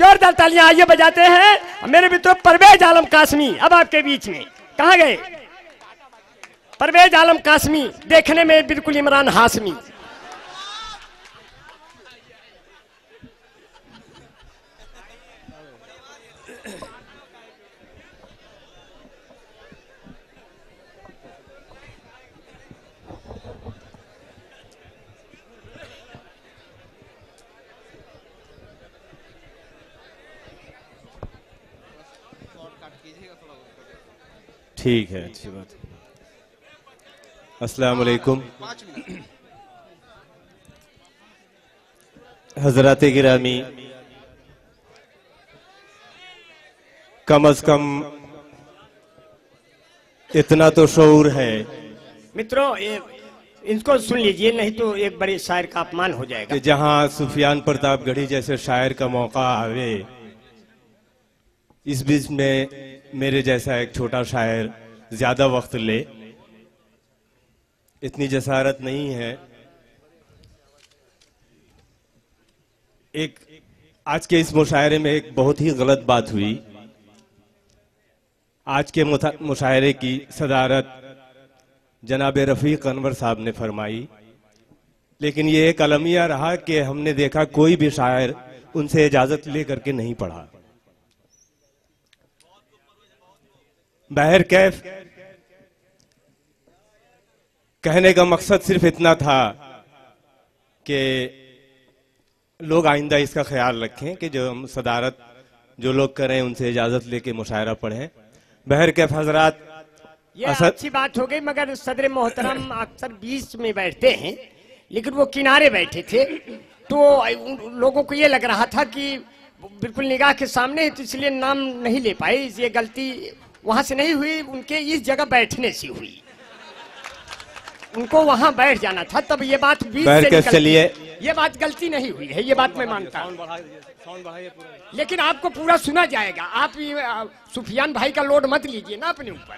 जोरदार तालियां आइए बजाते हैं मेरे मित्रों परवेज आलम कासमी। अब आपके बीच में कहाँ गए परवेज आलम कासमी, देखने में बिल्कुल इमरान हाशमी। ठीक है, अच्छी बात। अस्सलाम वालेकुम हजरत गिरामी, कम अज कम इतना तो शऊर है। मित्रों इनको सुन लीजिए, नहीं तो एक बड़े शायर का अपमान हो जाएगा कि जहां सुफियान प्रतापगढ़ी जैसे शायर का मौका आवे, इस बीच में मेरे जैसा एक छोटा शायर ज्यादा वक्त ले, इतनी जसारत नहीं है। एक आज के इस मुशायरे में एक बहुत ही गलत बात हुई। आज के मुशायरे की सदारत जनाब रफीक अनवर साहब ने फरमाई, लेकिन ये एक अलमिया रहा कि हमने देखा कोई भी शायर उनसे इजाजत लेकर के नहीं पढ़ा। बहर कैफ कहने का मकसद सिर्फ इतना था कि लोग आइंदा इसका ख्याल रखें कि जो हम सदारत जो लोग करें उनसे इजाजत लेके मुशायरा पढ़ें। बहर कैफ हजरात, ये अच्छी बात हो गई, मगर सदर मोहतरम अक्सर बीच में बैठते हैं, लेकिन वो किनारे बैठे थे, तो उन लोगों को ये लग रहा था कि बिल्कुल निगाह के सामने है, तो इसलिए नाम नहीं ले पाए। ये गलती वहां से नहीं हुई, उनके इस जगह बैठने से हुई। उनको वहां बैठ जाना था, तब ये बात बीच से निकली। ये बात गलती नहीं हुई है, ये बात मैं मानता हूँ, लेकिन आपको पूरा सुना जाएगा। आप सुफियान भाई का लोड मत लीजिए ना अपने ऊपर।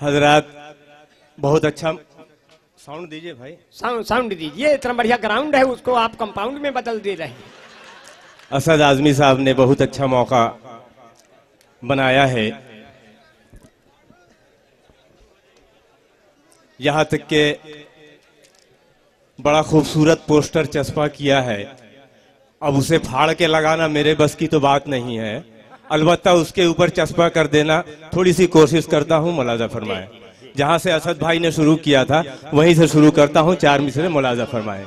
हजरात बहुत अच्छा साउंड दीजिए भाई, साउंड दीजिए। इतना बढ़िया ग्राउंड है, उसको आप कंपाउंड में बदल दे रहे हैं। असद आजमी साहब ने बहुत अच्छा मौका बनाया है, यहां तक के बड़ा खूबसूरत पोस्टर चस्पा किया है। अब उसे फाड़ के लगाना मेरे बस की तो बात नहीं है, अलबत्ता उसके ऊपर चस्पा कर देना थोड़ी सी कोशिश करता हूं। मुलाजा फरमाए, जहां से असद भाई ने शुरू किया था वहीं से शुरू करता हूं। 4 मिसरे मुलाजा फरमाए।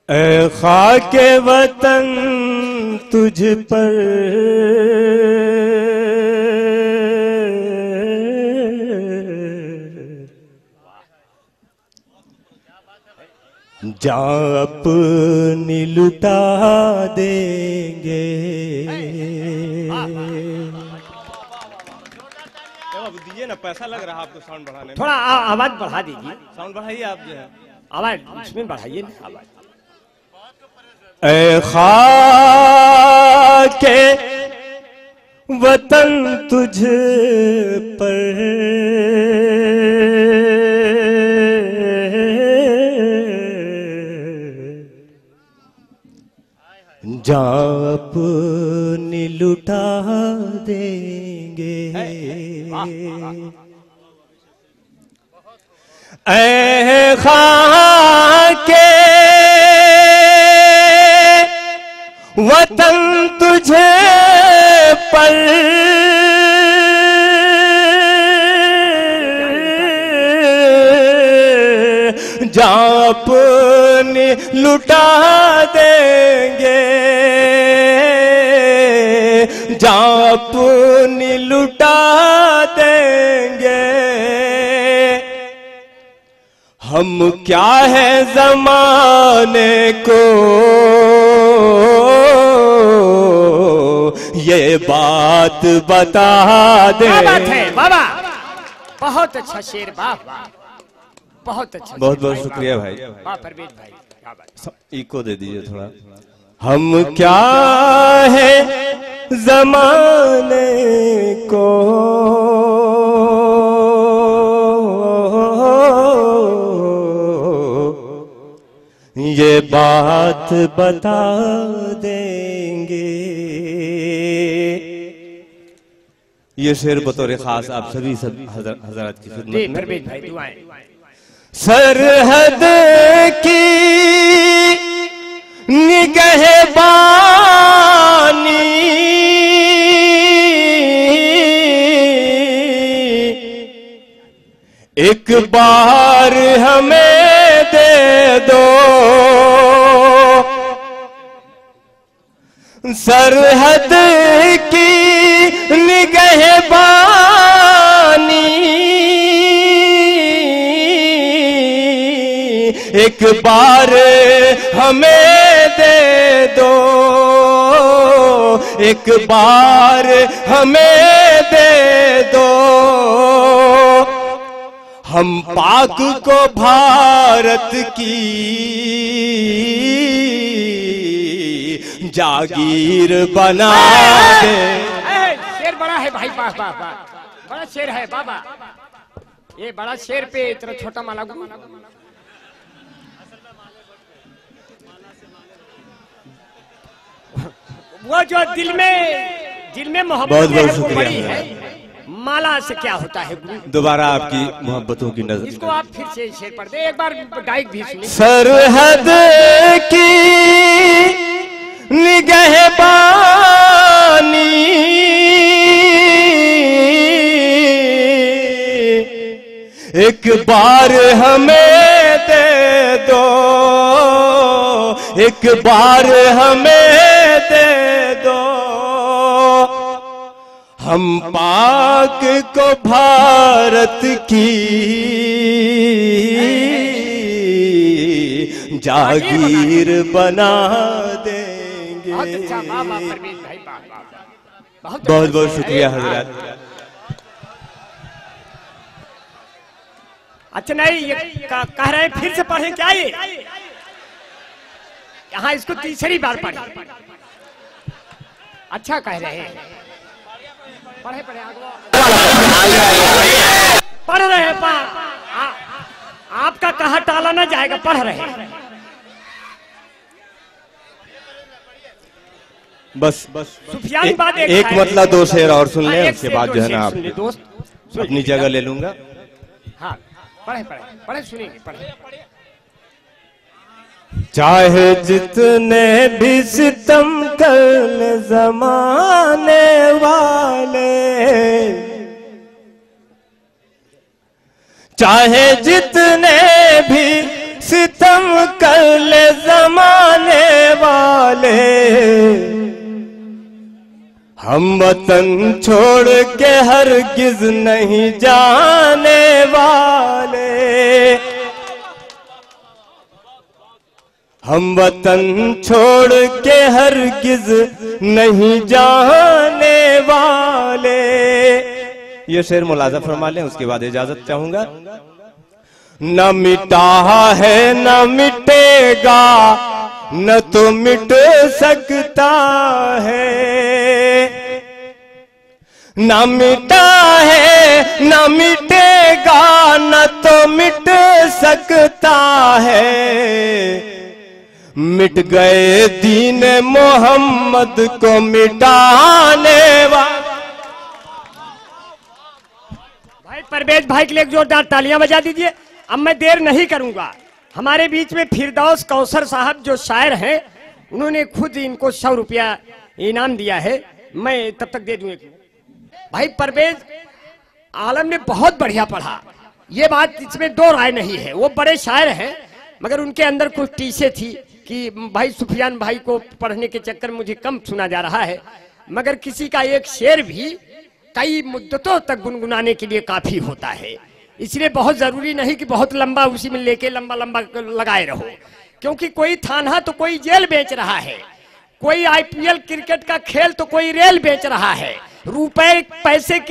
ऐ खाके वतन तुझ पर जा अपनी लुटा देंगे। दीजिए ना, पैसा लग रहा है आपको साउंड बढ़ाने में। थोड़ा आवाज बढ़ा दीजिए, साउंड बढ़ाइए आप जो है, आवाज इसमें बढ़ाइए ना आवाज। ऐ खाके वतन तुझ पर जा अपनी लुटा देंगे। ऐ खाके वतन तुझे पर जा अपनी लुटा देंगे, जा अपनी लुटा देंगे। हम क्या है जमाने को ये बात बता दे। क्या बात है बाबा, बहुत अच्छा शेर, वाह वाह, बहुत अच्छा। बहुत बहुत शुक्रिया भाई। वाह परवेज भाई, क्या बात। इको दे दीजिए थोड़ा। हम क्या है जमाने को ये बात बता देंगे। ये शेर बतौर खास आप सभी हजरत की खिदमत में। परवेज भाई दुआएं। सरहद की निगहबानी एक बार हमें दे दो, सरहद की निगहबानी एक बार हमें दे दो, एक बार हमें दे दो। हम पाक को भारत की जागीर बना दे। शेर बड़ा है भाई, वाह वाह वाह, बड़ा शेर है बाबा। ये बड़ा शेर पे इतना छोटा माला वो जो दिल में मोहब्बत बहुत बहुत है वो बड़ी शुक्रिया। है। माला से क्या होता है गुरु? दोबारा आपकी मोहब्बतों की नजर। इसको आप फिर से शेर पढ़ दे, एक बार गायक भी सुनिए। सरहद की निगहबानी एक बार हमें दे दो, एक बार हमें दे दो। हम पाक को भारत की जागीर बना देंगे। बहुत अच्छा, वाह वाह परवेज भाई, वाह वाह वाह। बहुत बहुत बहुत शुक्रिया हजरत। अच्छा नहीं, ये कह रहे हैं फिर से पढ़ें क्या ये? यहाँ इसको तीसरी बार पढ़े। अच्छा कह रहे हैं, पढ़े पढ़े पढ़ रहे हैं। आपका कहा टाला ना जाएगा, पढ़ रहे हैं। बस सुफियान बाद एक मतलब दो शेर और सुन लें, एक उसके शेर बाद दो जो है शेर ना सुन ले आप दोस्त, अपनी जगह ले लूंगा। हाँ पढ़े पढ़े पढ़े, सुनिए पढ़े। चाहे जितने भी सितम कर जमाने वाले, चाहे जितने भी सितम कर जमाने वाले, हम वतन छोड़ के हरगिज नहीं जाने वाले, हम वतन छोड़ के हरगिज नहीं जाने वाले। ये शेर मुलाजा फरमा लें, उसके बाद इजाजत चाहूंगा। न मिटा है न मिटेगा, न तो मिट सकता है, न मिटा है न मिटेगा, न तो मिट सकता है। मिट गए दीन मोहम्मद को मिटाने वाला। भाई परवेज भाई के लिए एक जोरदार तालियां बजा दीजिए। अब मैं देर नहीं करूंगा। हमारे बीच में फिरदौस कौसर साहब जो शायर हैं, उन्होंने खुद इनको 100 रुपया इनाम दिया है, मैं तब तक दे दूं। भाई परवेज आलम ने बहुत बढ़िया पढ़ा, ये बात इसमें दो राय नहीं है। वो बड़े शायर हैं, मगर उनके अंदर कुछ टीसें थी कि भाई सुफियान भाई को पढ़ने के चक्कर मुझे कम सुना जा रहा है। मगर किसी का एक शेर भी कई मुद्दतों तक गुनगुनाने के लिए काफी होता है, इसलिए बहुत जरूरी नहीं कि बहुत लंबा उसी में लेके लंबा लंबा लगाए रहो। क्योंकि कोई थाना तो कोई जेल बेच रहा है, कोई IPL क्रिकेट का खेल तो कोई रेल बेच रहा है। रुपए पैसे